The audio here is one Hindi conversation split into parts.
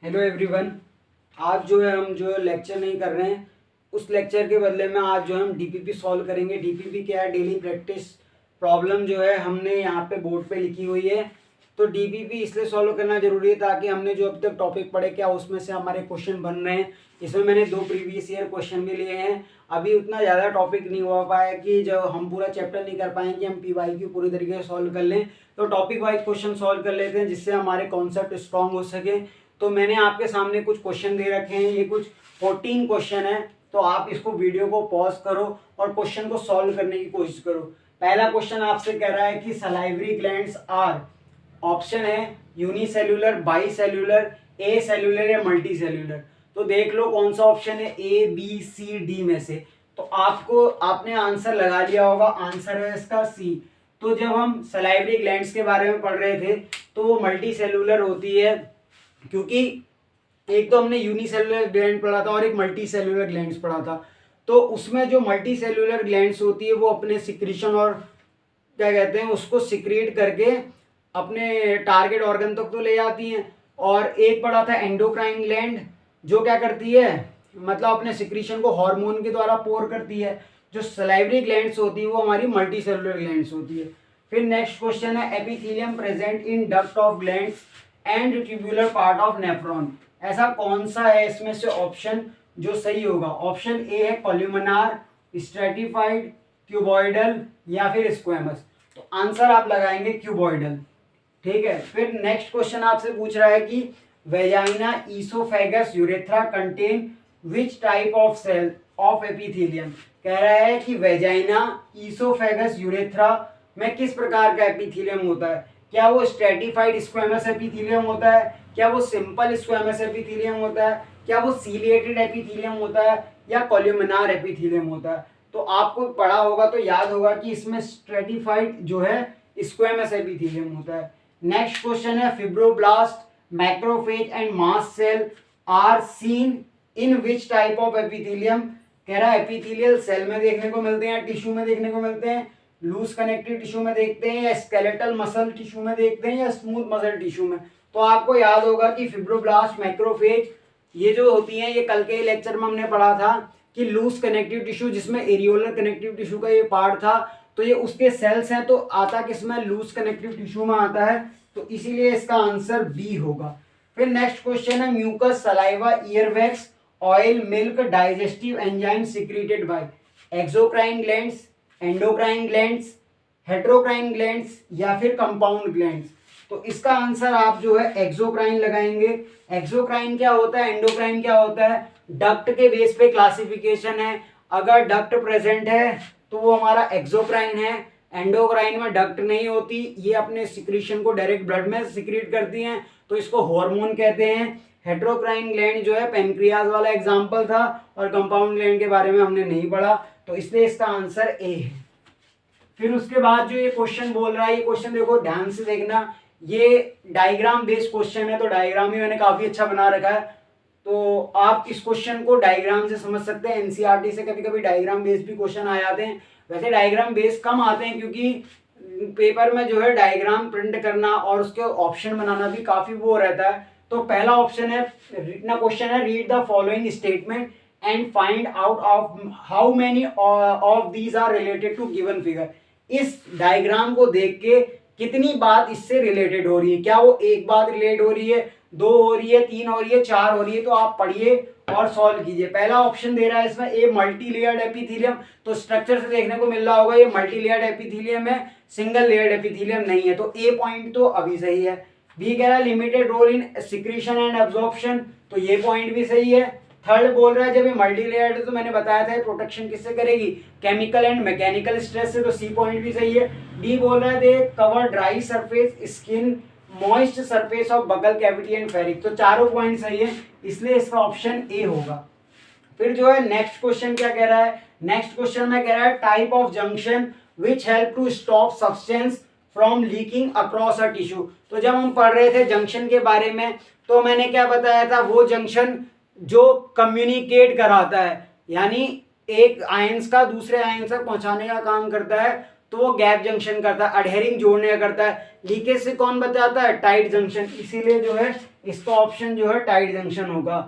Hello everyone. आज जो है हम जो है लेक्चर नहीं कर रहे हैं, उस लेक्चर के बदले में आज जो है हम डीपीपी सॉल्व करेंगे। डीपीपी क्या है? डेली प्रैक्टिस प्रॉब्लम जो है हमने यहाँ पे बोर्ड पे लिखी हुई है। तो डीपीपी इसलिए सॉल्व करना जरूरी है ताकि हमने जो अब तक टॉपिक पढ़े क्या उसमें से हमारे क्वेश्चन बन रहे हैं। इसमें मैंने 2 प्रीवियस ईयर क्वेश्चन भी लिए हैं। अभी उतना ज़्यादा टॉपिक नहीं हो पाया कि जब हम पूरा चैप्टर नहीं कर पाएंगे, हम PYQ पूरी तरीके से सॉल्व कर लें। तो टॉपिक वाइज क्वेश्चन सॉल्व कर लेते हैं जिससे हमारे कॉन्सेप्ट स्ट्रॉन्ग हो सके। तो मैंने आपके सामने कुछ क्वेश्चन दे रखे हैं, ये कुछ 14 क्वेश्चन है। तो आप इसको वीडियो को पॉज करो और क्वेश्चन को सॉल्व करने की कोशिश करो। पहला क्वेश्चन आपसे कह रहा है कि सलाइवरी ग्लैंड्स आर, ऑप्शन है यूनिसेल्यूलर, बाईसेल्यूलर, ए सेल्यूलर या मल्टी सेल्यूलर। तो देख लो कौन सा ऑप्शन है ABCD में से। तो आपने आंसर लगा लिया होगा, आंसर है इसका C। तो जब हम सलाइवरी ग्लैंड्स के बारे में पढ़ रहे थे तो वो मल्टी सेल्यूलर होती है, क्योंकि एक तो हमने यूनिसेल्युलर ग्लैंड पढ़ा था और एक मल्टी सेल्युलर ग्लैंड्स पढ़ा था। तो उसमें जो मल्टी सेल्युलर ग्लैंड्स होती है वो अपने सिक्रीशन और क्या कहते हैं उसको सिक्रीट करके अपने टारगेट ऑर्गन तक तो ले जाती हैं। और एक पढ़ा था एंडोक्राइन ग्लैंड, जो क्या करती है, मतलब अपने सिक्रीशन को हार्मोन के द्वारा पोर करती है। जो सलाइवरी ग्लैंड्स होती है वो हमारी मल्टी सेल्युलर ग्लैंड्स होती है। फिर नेक्स्ट क्वेश्चन है epithelium present in duct of glands and tubular part of nephron. ऐसा कौन सा है इसमें से ऑप्शन जो सही होगा? ऑप्शन ए है कॉल्यूमिनार, स्ट्रेटिफाइड, क्यूबॉइडल या फिर स्क्वेमस। तो आंसर आप लगाएंगे क्यूबॉइडल। ठीक है। फिर नेक्स्ट क्वेश्चन आपसे पूछ रहा है कि vagina, oesophagus, urethra contain which type of cell of epithelium. कह रहा है कि वेजाइना, ईसोफेगस, यूरेथ्रा में किस प्रकार का एपिथेलियम होता है। क्या वो स्ट्रेटिफाइड स्क्वेमस एपिथेलियम होता है, क्या वो सिंपल स्क्वेमस एपिथेलियम होता है, क्या वो सीलिएटेड एपिथेलियम होता है या कॉल्यूमिनार एपिथेलियम होता है। तो आपको पढ़ा होगा तो याद होगा कि इसमें स्ट्रेटिफाइड जो है स्क्वेमस एपिथेलियम होता है। नेक्स्ट क्वेश्चन है fibroblast, macrophage and mast cell are seen in which type of epithelium. कह रहा है एपिथेलियल सेल में देखने को मिलते हैं, टिश्यू में देखने को मिलते हैं, लूज कनेक्टिव टिश्यू में देखते हैं या स्केलेटल मसल टिश्यू में देखते हैं या स्मूथ मसल टिश्यू में। तो आपको याद होगा कि फिब्रोब्लास्ट, मैक्रोफेज ये जो होती हैं, ये कल के लेक्चर में हमने पढ़ा था कि लूज कनेक्टिव टिश्यू जिसमें एरियोलर कनेक्टिव टिश्यू का ये पार्ट था, तो ये उसके सेल्स हैं। तो आता किसमें? लूज कनेक्टिव टिश्यू में आता है। तो इसीलिए इसका आंसर बी होगा। फिर नेक्स्ट क्वेश्चन है mucus, saliva, earwax, oil, milk, digestive enzyme secreted by exocrine glands, endocrine glands, heterocrine glands या फिर कंपाउंड ग्लैंड्स। तो इसका आंसर आप जो है एक्सोक्राइन लगाएंगे। एक्सोक्राइन क्या होता है, एंडोक्राइन क्या होता है? डक्ट के बेस पे क्लासिफिकेशन है। अगर डक्ट प्रेजेंट है तो वो हमारा एक्सोक्राइन है। एंडोक्राइन में डक्ट नहीं होती, ये अपने सिक्रीशन को डायरेक्ट ब्लड में सिक्रीट करती हैं, तो इसको हार्मोन कहते हैं। हेट्रोक्राइन ग्लैंड जो है पेनक्रियाज वाला एग्जाम्पल था, और कंपाउंड ग्लैंड के बारे में हमने नहीं पढ़ा, तो इसलिए इसका आंसर ए है। फिर उसके बाद जो ये क्वेश्चन बोल रहा है, ये क्वेश्चन देखो ध्यान से देखना, ये डायग्राम बेस्ड क्वेश्चन है। तो डायग्राम ही मैंने काफी अच्छा बना रखा है, तो आप इस क्वेश्चन को डायग्राम से समझ सकते हैं। एनसीईआरटी से कभी कभी डायग्राम बेस्ड भी क्वेश्चन आ जाते हैं। वैसे डायग्राम बेस्ड कम आते हैं, क्योंकि पेपर में जो है डायग्राम प्रिंट करना और उसके ऑप्शन बनाना भी काफी वो रहता है। तो पहला ऑप्शन है, इतना क्वेश्चन है, read the following statement and find out of how many of these are related to given figure. इस डायग्राम को देख के कितनी बात इससे रिलेटेड हो रही है, क्या वो एक बात रिलेट हो रही है, 2 हो रही है, 3 हो रही है, 4 हो रही है। तो आप पढ़िए और सॉल्व कीजिए। पहला ऑप्शन दे रहा है इसमें ए मल्टी लेयर्ड एपिथेलियम। तो स्ट्रक्चर से देखने को मिल रहा होगा ये मल्टी लेयर्ड एपिथेलियम है, सिंगल लेयर्ड एपिथेलियम नहीं है। तो ए पॉइंट तो अभी सही है। बी कह रहा है limited role in secretion and absorption, तो ये पॉइंट भी सही है। थर्ड बोल रहा है जब ये मल्टी लेयर्ड है तो मैंने बताया था प्रोटेक्शन किससे करेगी, केमिकल एंड मैकेनिकल स्ट्रेस से, तो सी पॉइंट भी सही है। डी बोल रहा है they cover dry surface, skin, moist surface of buccal cavity and फेरिक। तो चारों पॉइंट सही है, इसलिए इसका ऑप्शन ए होगा। फिर जो है नेक्स्ट क्वेश्चन क्या कह रहा है, नेक्स्ट क्वेश्चन में कह रहा है type of junction which help to stop substance from leaking across a tissue. तो जब हम पढ़ रहे थे जंक्शन के बारे में, तो मैंने क्या बताया था, वो जंक्शन जो कम्युनिकेट कराता है, यानी एक आयंस का दूसरे आयंस तक पहुंचाने का काम करता है, तो वो गैप जंक्शन करता है, अडहेरिंग जोड़ने का करता है। लीकेज से कौन बचाता है? Tight junction. इसीलिए जो है इसका ऑप्शन जो है टाइट जंक्शन होगा।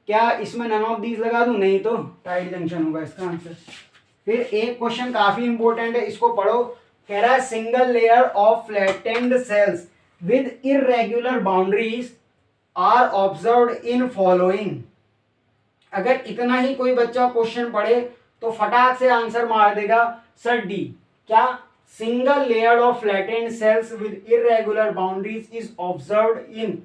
क्या इसमें नन ऑफ दीज लगा दूं? नहीं, तो टाइट जंक्शन होगा इसका आंसर। फिर एक क्वेश्चन काफी इंपॉर्टेंट है, इसको पढ़ो। कह रहा है single layer of flattened cells with irregular boundaries are observed in following. अगर इतना ही कोई बच्चा क्वेश्चन पढ़े तो फटाक से आंसर मार देगा सर डी। क्या? Single layer of flattened cells with irregular boundaries is observed in.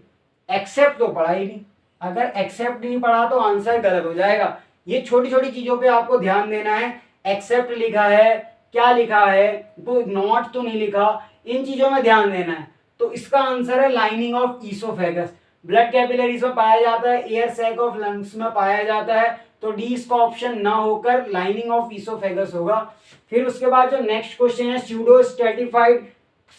Except तो पढ़ा ही नहीं, अगर एक्सेप्ट नहीं पढ़ा तो आंसर गलत हो जाएगा। ये छोटी छोटी चीजों पे आपको ध्यान देना है। एक्सेप्ट लिखा है, क्या लिखा है, तो नॉट तो नहीं लिखा, इन चीजों में ध्यान देना है। तो इसका आंसर है lining of oesophagus. Blood capillaries में पाया जाता है, एयर सैक ऑफ लंग्स में पाया जाता है, तो डी इसका ऑप्शन ना होकर लाइनिंग ऑफ ईसोफेगस होगा। फिर उसके बाद जो नेक्स्ट क्वेश्चन है, pseudo stratified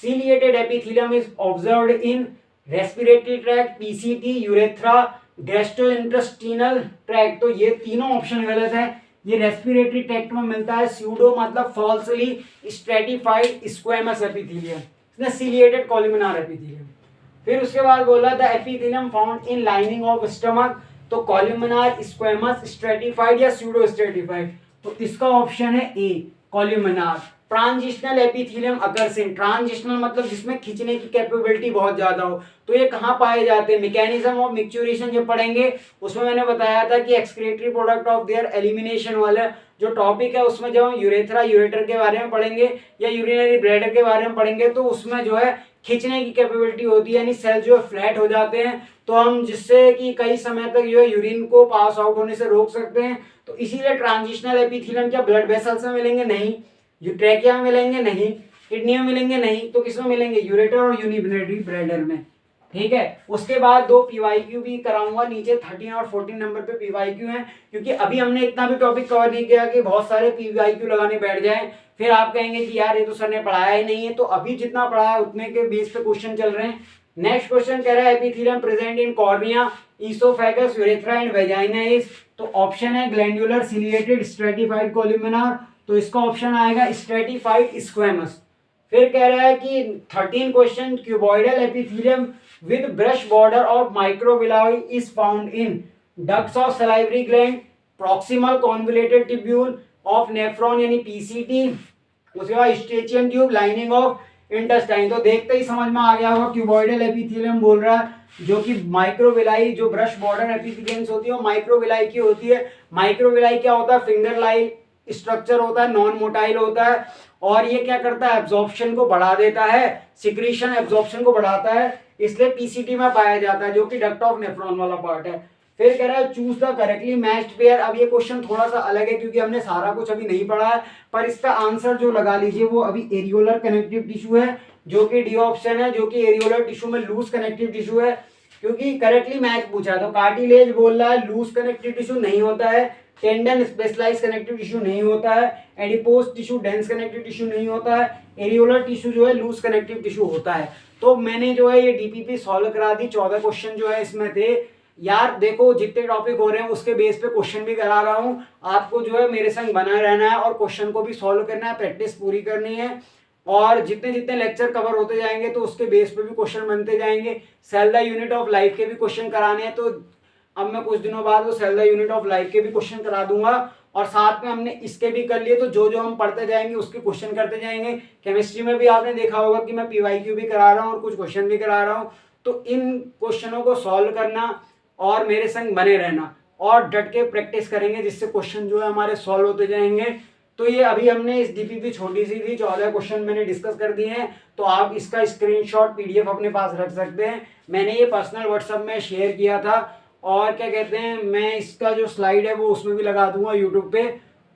ciliated epithelium is observed in respiratory tract, PCT, urethra, gastrointestinal tract. तो ये तीनों ऑप्शन गलत है। ये रेस्पिरेटरी ट्रैक्ट में मिलता है। स्यूडो मतलब फॉल्सली स्ट्रेटिफाइड स्क्वेमस एपिथेलियम, इसने सीलिएटेड कॉलमनार एपिथेलियम। फिर उसके बाद बोला था epithelium found in lining of stomach, तो कॉलमनार, स्क्वेमस, स्ट्रेटिफाइड या स्यूडो स्ट्रेटिफाइड। तो इसका ऑप्शन है A, columnar. Transitional epithelium occurs in, transitional मतलब जिसमें खींचने की कैपेबिलिटी बहुत ज्यादा हो। तो ये कहाँ पाए जाते हैं? मैकेनिज्म ऑफ मिक्चुरेशन जब पढ़ेंगे उसमें मैंने बताया था कि excretory product of their elimination वाला जो टॉपिक है उसमें जब हम यूरेथ्रा, यूरेटर के बारे में पढ़ेंगे या यूरिनरी ब्लैडर के बारे में पढ़ेंगे तो उसमें जो है खींचने की कैपेबिलिटी होती है, यानी सेल जो है फ्लैट हो जाते हैं, तो हम जिससे कि कई समय तक जो है यूरिन को पास आउट होने से रोक सकते हैं। तो इसीलिए ट्रांजिशनल एपिथेलियम क्या ब्लड वेसल्स में मिलेंगे? नहीं। ट्रैकिया में मिलेंगे? नहीं। किडनी में मिलेंगे? नहीं। तो किसमें मिलेंगे? यूरेटर और यूनिब्रेडरी ब्लैडर में। ठीक है। उसके बाद 2 पीवाईक्यू भी कराऊंगा, नीचे 13 और 14 नंबर पे पीवाईक्यू हैं, क्योंकि अभी हमने इतना भी टॉपिक कवर नहीं किया कि बहुत सारे पीवाईक्यू लगाने बैठ जाएं, फिर आप कहेंगे कि यार ये तो सर ने पढ़ाया ही नहीं है। तो अभी जितना पढ़ाया है उतने के बेस पे क्वेश्चन चल रहे हैं। नेक्स्ट क्वेश्चन कह रहा है epithelium present in cornea, oesophagus, urethra and vagina is, तो ऑप्शन है ग्लैंडुलर सिलिएटेड स्ट्रेटिफाइड कॉलमनार, तो इसका ऑप्शन आएगा स्ट्रेटिफाइड स्क्वेमस। फिर कह रहा है कि 13 question cuboidal epithelium with brush border of microvilli is found in ducts of salivary gland, proximal convoluted tubule of nephron यानी PCT, उसके बाद स्ट्रेचियन ट्यूब, लाइनिंग ऑफ इंटेस्टाइन। तो देखते ही समझ में आ गया होगा क्यूबॉइडल एपिथेलियम बोल रहा है, जो कि माइक्रोविलाई जो ब्रश बॉर्डर एपिथेलियम्स होती है वो माइक्रोविलाई की होती है। माइक्रोविलाई क्या होता है? फिंगर लाइक स्ट्रक्चर होता है, नॉन मोटाइल होता है, और ये क्या करता है? एब्जॉर्प्शन को बढ़ा देता है, सिक्रीशन एब्जॉर्प्शन को बढ़ाता है, इसलिए पीसीटी में पाया जाता है, जो कि डक्ट ऑफ नेफ्रॉन वाला पार्ट है। फिर कह रहा है choose the correctly matched pair. अब ये क्वेश्चन थोड़ा सा अलग है क्योंकि हमने सारा कुछ अभी नहीं पढ़ा है, पर इसका आंसर जो लगा लीजिए वो अभी एरियोलर कनेक्टिव टिश्यू है, जो कि डी ऑप्शन है, जो कि एरियोलर टिश्यू में लूज कनेक्टिव टिश्यू है, क्योंकि करेक्टली मैच पूछा है। तो कार्टिलेज बोल रहा है लूज कनेक्टिव टिश्यू नहीं होता है, टेंडन स्पेशलाइज्ड कनेक्टिव टिश्यू नहीं होता है, adipose tissue dense connective tissue नहीं होता है, एरियोलर टिश्यू जो है लूज कनेक्टिव टिश्यू होता है। तो मैंने जो है ये डीपीपी सॉल्व करा दी। 14 क्वेश्चन जो है इसमें थे। यार देखो जितने टॉपिक हो रहे हैं उसके बेस पे क्वेश्चन भी करा रहा हूँ, आपको जो है मेरे संग बना रहना है और क्वेश्चन को भी सॉल्व करना है, प्रैक्टिस पूरी करनी है, और जितने जितने लेक्चर कवर होते जाएंगे तो उसके बेस पे भी क्वेश्चन बनते जाएंगे। Cell the unit of life के भी क्वेश्चन कराने हैं, तो अब मैं कुछ दिनों बाद वो cell the unit of life के भी क्वेश्चन करा दूंगा, और साथ में हमने इसके भी कर लिए, तो जो जो हम पढ़ते जाएंगे उसके क्वेश्चन करते जाएंगे। केमिस्ट्री में भी आपने देखा होगा कि मैं पीवाईक्यू भी करा रहा हूँ और कुछ क्वेश्चन भी करा रहा हूँ, तो इन क्वेश्चनों को सॉल्व करना और मेरे संग बने रहना और डट के प्रैक्टिस करेंगे, जिससे क्वेश्चन जो है हमारे सॉल्व होते जाएंगे। तो ये अभी हमने इस डीपीपी छोटी सी थी, 14 क्वेश्चन मैंने डिस्कस कर दिए हैं, तो आप इसका स्क्रीनशॉट पीडीएफ अपने पास रख सकते हैं। मैंने ये पर्सनल व्हाट्सएप में शेयर किया था, और क्या कहते हैं, मैं इसका जो स्लाइड है वो उसमें भी लगा दूंगा यूट्यूब पे,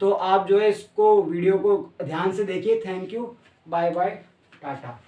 तो आप जो है इसको वीडियो को ध्यान से देखिए। Thank you, bye bye, Tata.